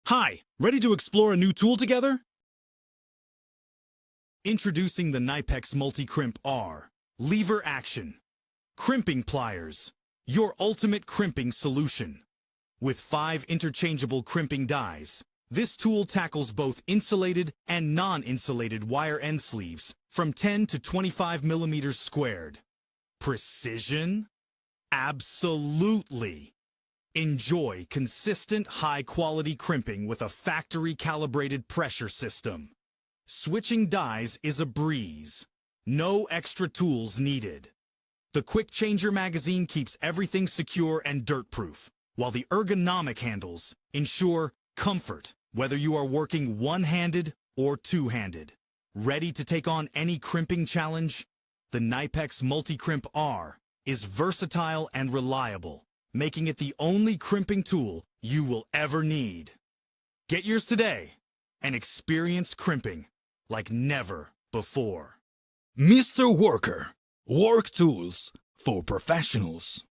Hi, ready to explore a new tool together? Introducing the KNIPEX MultiCrimp R. Lever action. Crimping pliers. Your ultimate crimping solution. With 5 interchangeable crimping dies, this tool tackles both insulated and non-insulated wire end sleeves from 10 to 25 millimeters squared. Precision? Absolutely. Enjoy consistent, high-quality crimping with a factory-calibrated pressure system. Switching dies is a breeze. No extra tools needed. The Quick Changer magazine keeps everything secure and dirt-proof, while the ergonomic handles ensure comfort, whether you are working one-handed or two-handed. Ready to take on any crimping challenge? The KNIPEX MultiCrimp R is versatile and reliable, making it the only crimping tool you will ever need. Get yours today and experience crimping like never before. Mr. Worker, work tools for professionals.